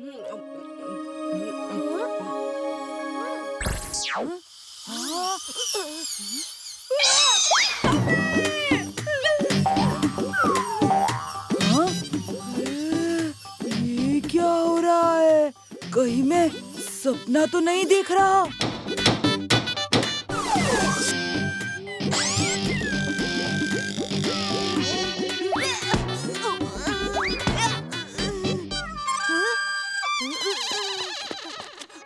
ये क्या हो रहा है? कहीं मैं सपना तो नहीं देख रहा?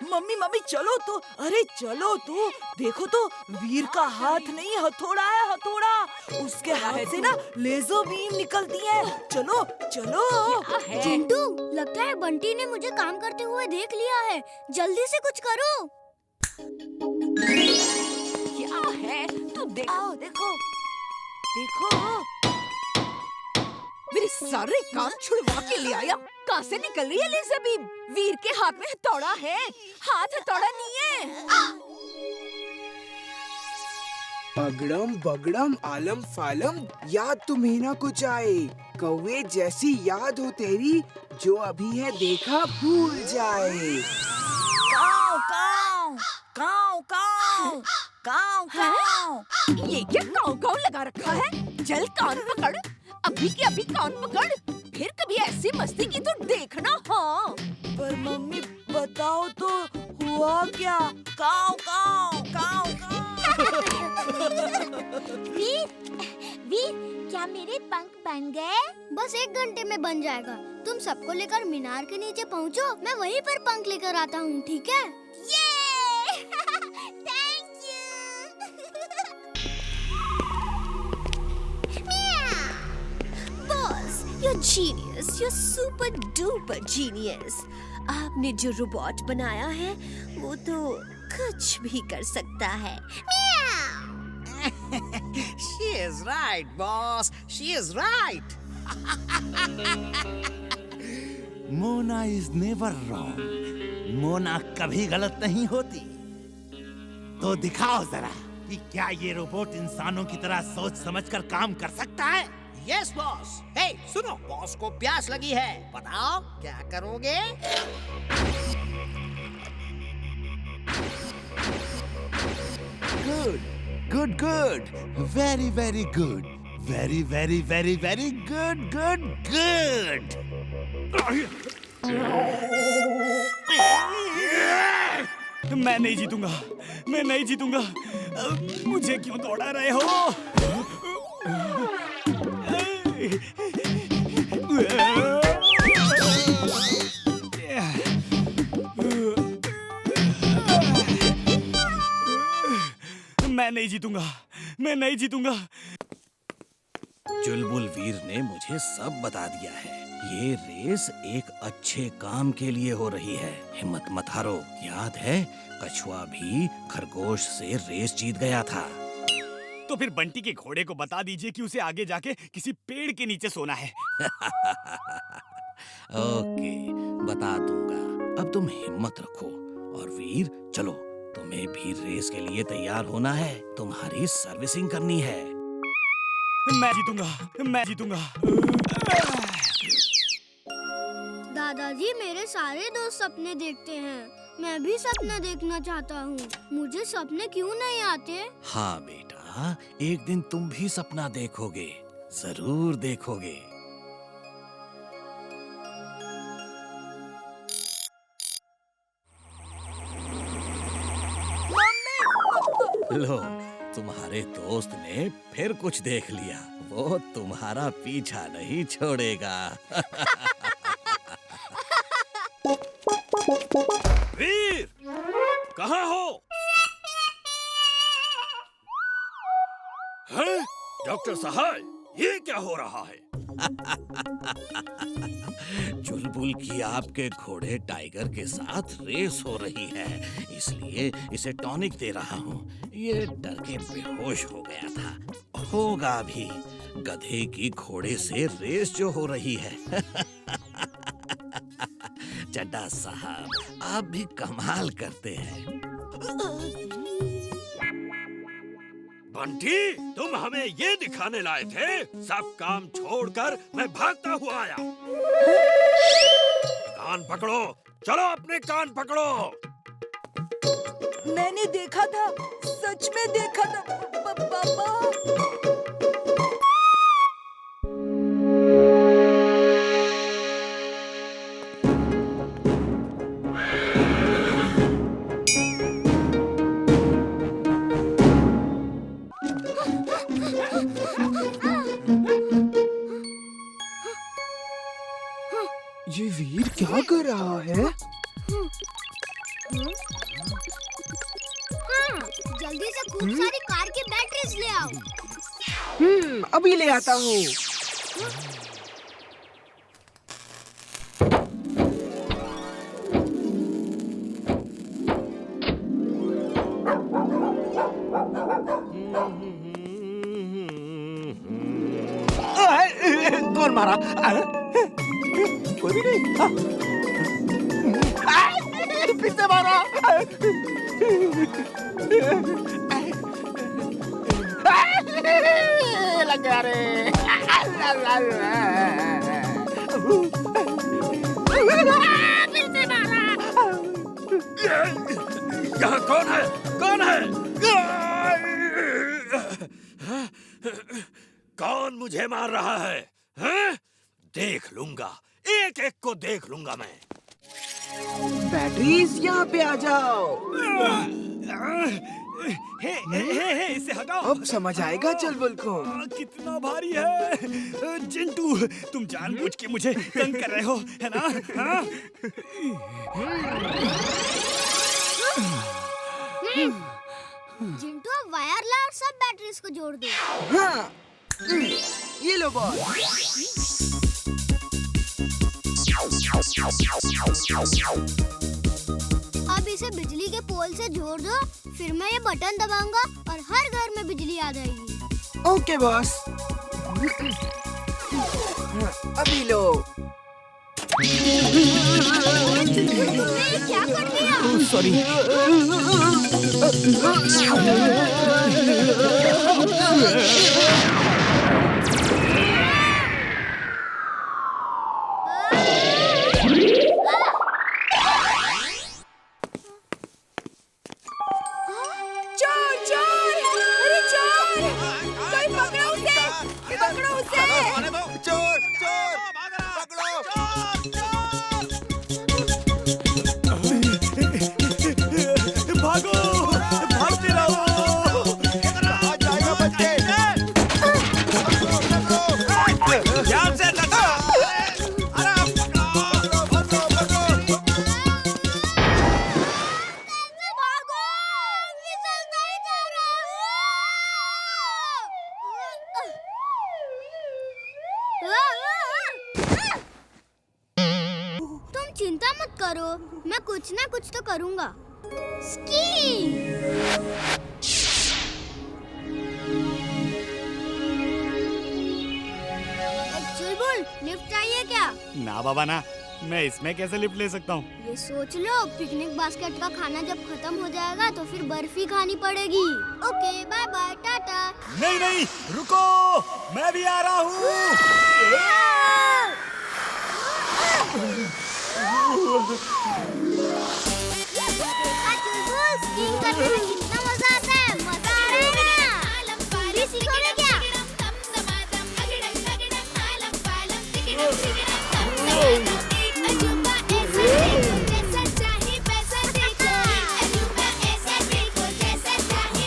मम्मी मम्मी चलो तो, अरे चलो तो, देखो तो वीर का हाथ नहीं हथौड़ा है, हथौड़ा। उसके हाथ से ना लेजर बीम निकलती है। चलो चलो। चिंटू, लगता है बंटी ने मुझे काम करते हुए देख लिया है। जल्दी से कुछ करो। क्या है? तू देखो देखो देखो। मेरे सारे काम छुड़वा के ले आया। कहाँ से निकल रही है लेजर बीम? वीर के हाथ में हथौड़ा है, हाथ हथौड़ा नहीं है। अगड़म बगड़म आलम फालम, याद तुम्हें ना कुछ आए। कौवे जैसी याद हो तेरी, जो अभी है देखा भूल जाए। काऊ काऊ काऊ काऊ काऊ काऊ। ये क्या काऊ काऊ लगा रखा है? चल कान पकड़, अभी के अभी कान पकड़। फिर कभी ऐसी मस्ती की तो देखना। हाँ, पर मम्मी बताओ तो हुआ क्या? काऊ काऊ काऊ काऊ। वीर, वीर, क्या मेरे पंख बन गए? बस 1 घंटे में बन जाएगा। तुम सबको लेकर मीनार के नीचे पहुँचो, मैं वहीं पर पंख लेकर आता हूँ, ठीक है? ये! Thank you. Boss, you're genius, you're super duper genius. आपने जो रोबोट बनाया है, वो तो कुछ भी कर सकता है। She is right, boss. She is right. Mona is never wrong. Mona कभी गलत नहीं होती। तो दिखाओ जरा कि क्या ये रोबोट इंसानों की तरह सोच समझकर काम कर सकता है? Yes, boss. Hey, सुनो, बॉस को प्यास लगी है। बताओ क्या करोगे? Good, good, good. Very, very good. Very, very, very, very good, good, good. मैं नहीं जीतूंगा, मैं नहीं जीतूंगा। मुझे क्यों दौड़ा रहे हो? मैं नहीं जीतूंगा, मैं नहीं जीतूंगा। चुलबुल वीर ने मुझे सब बता दिया है। ये रेस एक अच्छे काम के लिए हो रही है। हिम्मत मत हारो। याद है, कछुआ भी खरगोश से रेस जीत गया था। तो फिर बंटी के घोड़े को बता दीजिए कि उसे आगे जाके किसी पेड़ के नीचे सोना है। ओके, बता दूंगा। अब तुम हिम्मत रखो और वीर चलो, तुम्हें भी रेस के लिए तैयार होना है। तुम्हारी सर्विसिंग करनी है। मैं जीतूंगा, मैं जीतूंगा। दादाजी, मेरे सारे दोस्त सपने देखते हैं। मैं भी सपना देखना चाहता हूँ। मुझे सपने क्यों नहीं आते? हाँ बेटा, एक दिन तुम भी सपना देखोगे, जरूर देखोगे। लो, तुम्हारे दोस्त ने फिर कुछ देख लिया। वो तुम्हारा पीछा नहीं छोड़ेगा। वीर, कहाँ हो? हैं? डॉक्टर साहब, ये क्या हो रहा है? चुलबुल की आपके घोड़े टाइगर के साथ रेस हो रही है, इसलिए इसे टॉनिक दे रहा हूँ। ये डर के बेहोश हो गया था। होगा भी। गधे की घोड़े से रेस जो हो रही है। चड्ढा साहब, आप भी कमाल करते हैं। बंटी, तुम हमें ये दिखाने लाए थे? सब काम छोड़कर मैं भागता हुआ आया। कान पकड़ो, चलो अपने कान पकड़ो। मैंने देखा था, सच में देखा था पापा। ये वीर क्या कर रहा है? जल्दी से खूब सारी कार की बैटरीज ले आओ। अभी ले आता हूँ। कौन मारा? कोई भी नहीं। फिर से मारा। लग गया रे। फिर से मारा। यहाँ कौन है? कौन है? कौन मुझे मार रहा है? हैं? देख लूंगा, एक एक को देख लूंगा मैं। बैटरीज यहाँ पे आ जाओ। हे, इसे हटाओ। अब समझ आएगा चलबुल को। कितना भारी है। चिंटू, तुम जानबूझ के मुझे तंग कर रहे हो, है ना? हाँ? जिंटू अब वायर ला और सब बैटरीज को जोड़ दो। हाँ, ये लो बॉस। अब इसे बिजली के पोल से जोड़ दो, फिर मैं ये बटन दबाऊंगा और हर घर में बिजली आ जाएगी। Okay boss. अभी लो। तुमने ये क्या कर दिया? सॉरी। चोर चोर, अरे चोर, कोई पकड़ो उसे, पकड़ो उसे। चोर चोर पकड़ो। भागो, भागते रहो। कहाँ जाएगा बच्चे? ध्यान से लगा। अरे पकड़ो, पकड़ो, पकड़ो। भागो, फिसलता ही जा रहा हूँ। तुम चिंता मत करो, मैं कुछ ना कुछ तो करूँगा। स्की! चुलबुल, लिफ्ट चाहिए क्या? ना बाबा ना, मैं इसमें कैसे लिफ्ट ले सकता हूँ? ये सोच लो, पिकनिक बास्केट का खाना जब खत्म हो जाएगा तो फिर बर्फी खानी पड़ेगी। Okay, bye bye, tata. नहीं नहीं, रुको, मैं भी आ रहा हूँ। देखा चुलबुल, स्कीइंग करने में कितना मजा आता है। मजा आ रहा है ना? तुम भी सीखोगे क्या?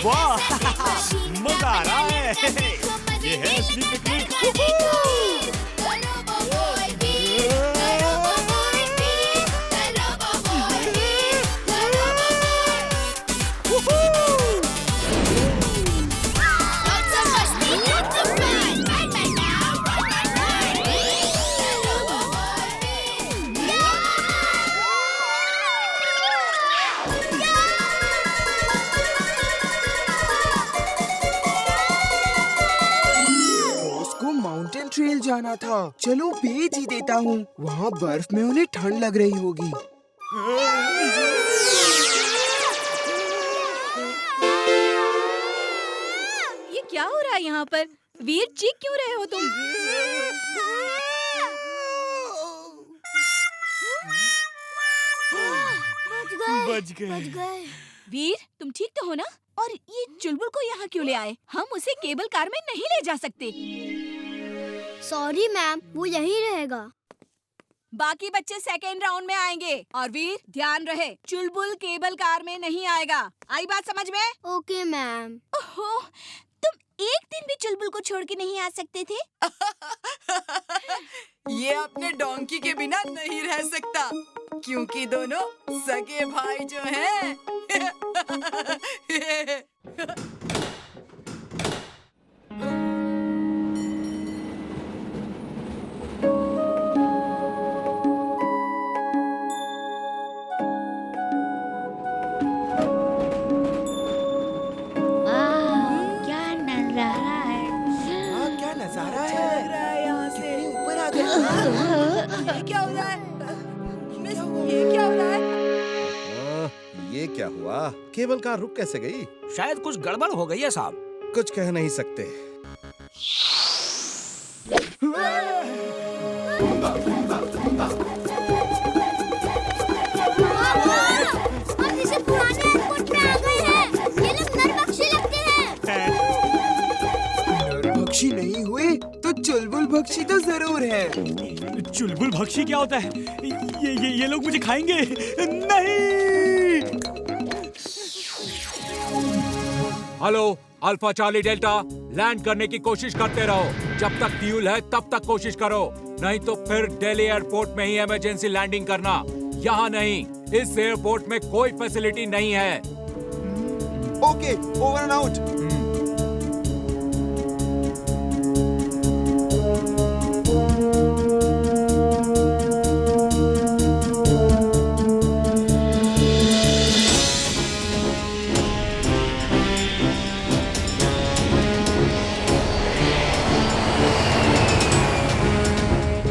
वाह, मजा आ रहा है। ये है असली पिकनिक। उसको माउंटेन ट्रेल जाना था। चलो भेज ही देता हूँ। वहाँ बर्फ में उन्हें ठंड लग रही होगी। ये क्या हो रहा है यहाँ पर? वीर, चीख क्यों रहे हो तुम? बच गए। वीर, तुम ठीक तो हो ना? और ये चुलबुल को यहाँ क्यों ले आए? हम उसे केबल कार में नहीं ले जा सकते। सॉरी मैम, वो यहीं रहेगा। बाकी बच्चे सेकेंड राउंड में आएंगे। और वीर, ध्यान रहे, चुलबुल केबल कार में नहीं आएगा। आई बात समझ में? Okay ma'am. ओहो, तुम एक दिन भी चुलबुल को छोड़ के नहीं आ सकते थे? ये अपने डोंकी के बिना नहीं रह सकता, क्योंकि दोनों सगे भाई जो हैं। क्या नजारा है। क्या नजारा अच्छा है। लग रहा है यहाँ से। कितनी ऊपर आ गए। ये क्या हो रहा है? मिस, ये क्या हो रहा है? ये क्या हुआ? केबल कार रुक कैसे गई? शायद कुछ गड़बड़ हो गई है साहब। कुछ कह नहीं सकते। हम इसे पुराने एयरपोर्ट में आ गए हैं। ये लोग नरभक्षी लगते हैं। भक्षी नहीं हुए तो चुलबुल भक्षी तो जरूर है। चुलबुल भक्षी क्या होता है? ये लोग मुझे खाएंगे। नहीं। Hello alpha charlie delta, land करने की कोशिश करते रहो। जब तक फ्यूल है तब तक कोशिश करो, नहीं तो फिर दिल्ली एयरपोर्ट में ही इमरजेंसी लैंडिंग करना। यहाँ नहीं, इस एयरपोर्ट में कोई फैसिलिटी नहीं है। Okay, over and out.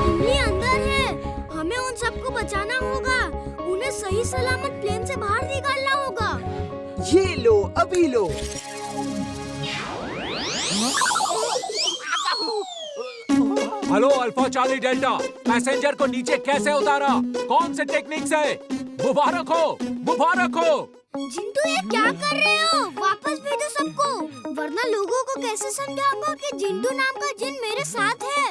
इमली अंदर है। हमें उन सबको बचाना होगा। उन्हें सही सलामत प्लेन से बाहर निकालना होगा। ये लो, अभी लो। Hello alpha charlie delta, passenger को नीचे कैसे उतारा? कौन से टेक्निक से? मुबारक हो, मुबारक हो। जिंटू, ये क्या कर रहे हो? वापस भेजो सबको, वरना लोगों को कैसे समझाऊंगा कि जिंटू नाम का जिन मेरे साथ है।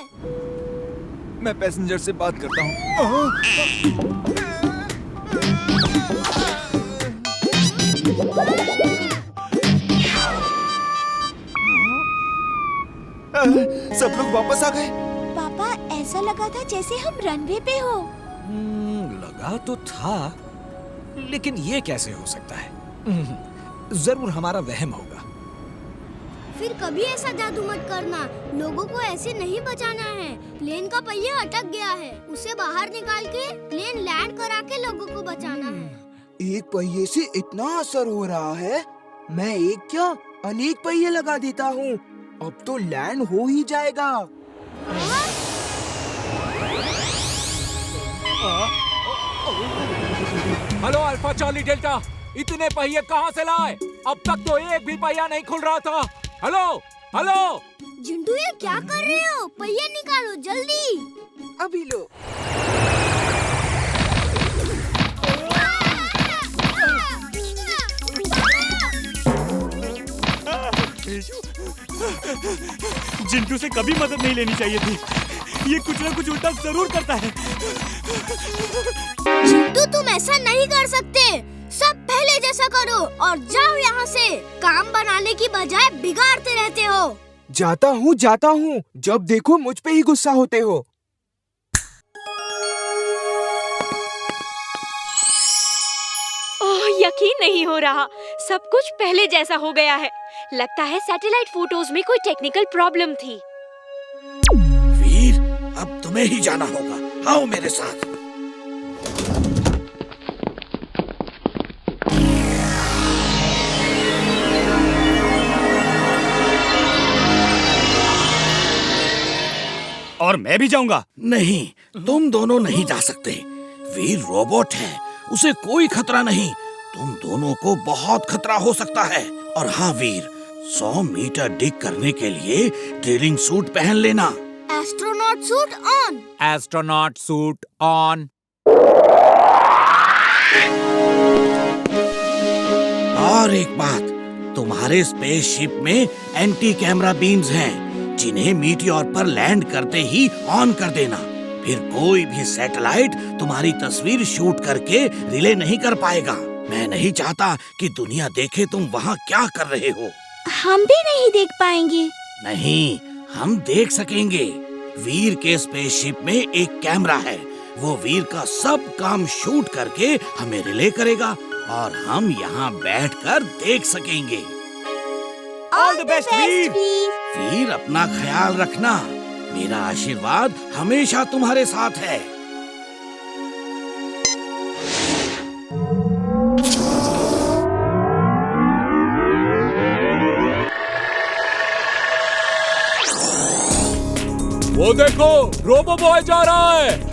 मैं पैसेंजर से बात करता हूँ। सब लोग वापस आ गए। पापा, ऐसा लगा था जैसे हम रनवे पे हो। लगा तो था, लेकिन ये कैसे हो सकता है? जरूर हमारा वहम होगा। फिर कभी ऐसा जादू मत करना। लोगों को ऐसे नहीं बचाना है। प्लेन का पहिया अटक गया है, उसे बाहर निकाल के प्लेन लैंड करा के लोगों को बचाना है। एक पहिए से इतना असर हो रहा है, मैं एक क्या अनेक पहिए लगा देता हूँ। अब तो लैंड हो ही जाएगा। हेलो अल्फा चार्ली डेल्टा, इतने पहिए कहाँ से लाए? अब तक तो एक भी पहिया नहीं खुल रहा था। Hello hello. जिंटू, ये क्या कर रहे हो? पहिया निकालो जल्दी। अभी लो। जिंटू से कभी मदद नहीं लेनी चाहिए थी। ये कुछ ना कुछ उल्टा जरूर करता है। जिंटू, तुम ऐसा नहीं कर सकते। सब पहले जैसा करो और जाओ यहाँ से। काम बनाने की बजाय बिगाड़ते रहते हो। जाता हूँ। जब देखो मुझ पे ही गुस्सा होते हो। ओह, यकीन नहीं हो रहा, सब कुछ पहले जैसा हो गया है। लगता है सैटेलाइट फोटोज में कोई टेक्निकल प्रॉब्लम थी। वीर, अब तुम्हें ही जाना होगा। आओ मेरे साथ। और मैं भी जाऊंगा। नहीं, तुम दोनों नहीं जा सकते। वीर रोबोट है, उसे कोई खतरा नहीं। तुम दोनों को बहुत खतरा हो सकता है। और हाँ वीर, 100 मीटर डिग करने के लिए ड्रिलिंग सूट पहन लेना। Astronaut suit on. Astronaut suit on. बात, तुम्हारे स्पेसशिप में एंटी कैमरा बीम्स हैं, जिन्हें मीटियोर पर लैंड करते ही ऑन कर देना। फिर कोई भी सैटेलाइट तुम्हारी तस्वीर शूट करके रिले नहीं कर पाएगा। मैं नहीं चाहता कि दुनिया देखे तुम वहाँ क्या कर रहे हो। हम भी नहीं देख पाएंगे। नहीं, हम देख सकेंगे। वीर के स्पेसशिप में एक कैमरा है, वो वीर का सब काम शूट करके हमें रिले करेगा और हम यहाँ बैठकर देख सकेंगे। ऑल द बेस्ट वीर। वीर, अपना ख्याल रखना। मेरा आशीर्वाद हमेशा तुम्हारे साथ है। वो देखो, रोबो बॉय जा रहा है।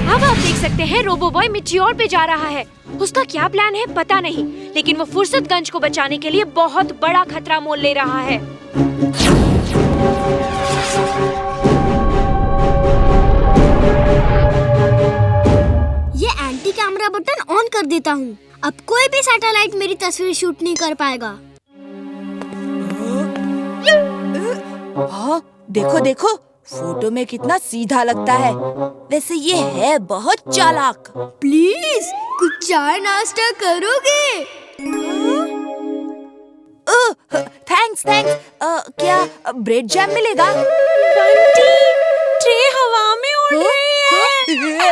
अब आप देख सकते हैं रोबो बॉय मीटियोर पे जा रहा है। उसका क्या प्लान है पता नहीं, लेकिन वो फुर्सतगंज को बचाने के लिए बहुत बड़ा खतरा मोल ले रहा है। ये एंटी कैमरा बटन ऑन कर देता हूँ। अब कोई भी सैटेलाइट मेरी तस्वीर शूट नहीं कर पाएगा। हाँ, देखो देखो, फोटो में कितना सीधा लगता है। वैसे ये है बहुत चालाक। प्लीज कुछ चाय नाश्ता करोगे? Thanks thanks. क्या ब्रेड जैम मिलेगा? बंटी, ट्रे हवा में उड़ रही है।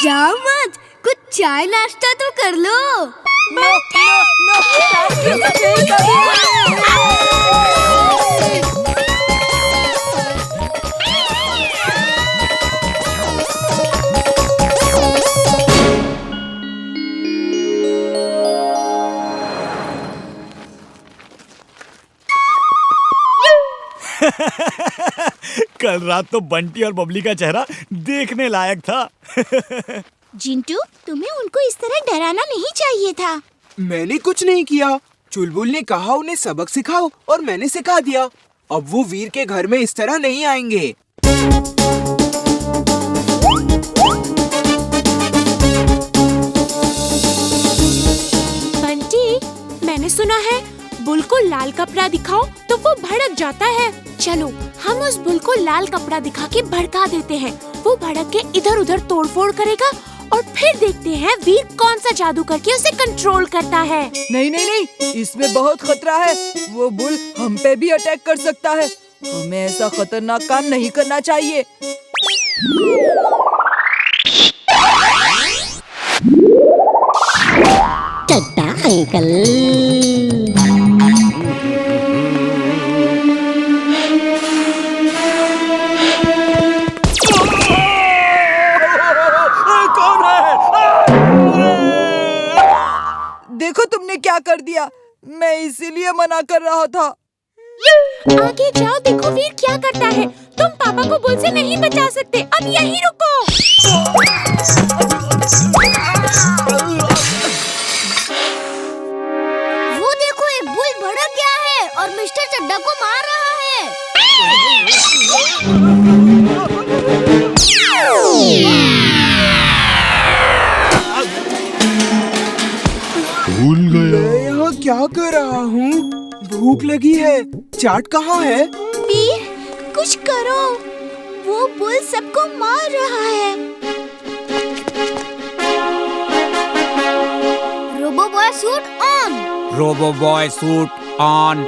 जाओ मत, कुछ चाय नाश्ता तो कर लो। कल रात तो बंटी और बबली का चेहरा देखने लायक था। जिंटू, तुम्हें उनको इस तरह डराना नहीं चाहिए था। मैंने कुछ नहीं किया। चुलबुल ने कहा उन्हें सबक सिखाओ और मैंने सिखा दिया। अब वो वीर के घर में इस तरह नहीं आएंगे। बंटी, मैंने सुना है बुल को लाल कपड़ा दिखाओ तो वो भड़क जाता है। चलो हम उस बुल को लाल कपड़ा दिखा के भड़का देते हैं। वो भड़क के इधर उधर तोड़फोड़ करेगा और फिर देखते हैं वीर कौन सा जादू करके उसे कंट्रोल करता है। नहीं नहीं नहीं, इसमें बहुत खतरा है। वो बुल हम पे भी अटैक कर सकता है। हमें ऐसा खतरनाक काम नहीं करना चाहिए। टट्टा अंकल। देखो तुमने क्या कर दिया। मैं इसीलिए मना कर रहा था। आगे जाओ, देखो वीर क्या करता है। तुम पापा को बुल से नहीं बचा सकते। अब यहीं रुको। वो देखो, एक बुल भड़क गया है और मिस्टर चड्डा को मार रहा है। भूल गया। मैं यहाँ क्या कर रहा हूँ? भूख लगी है। चाट कहाँ है? वीर, कुछ करो। वो बुल सबको मार रहा है। Robo boy suit on. Robo boy suit on.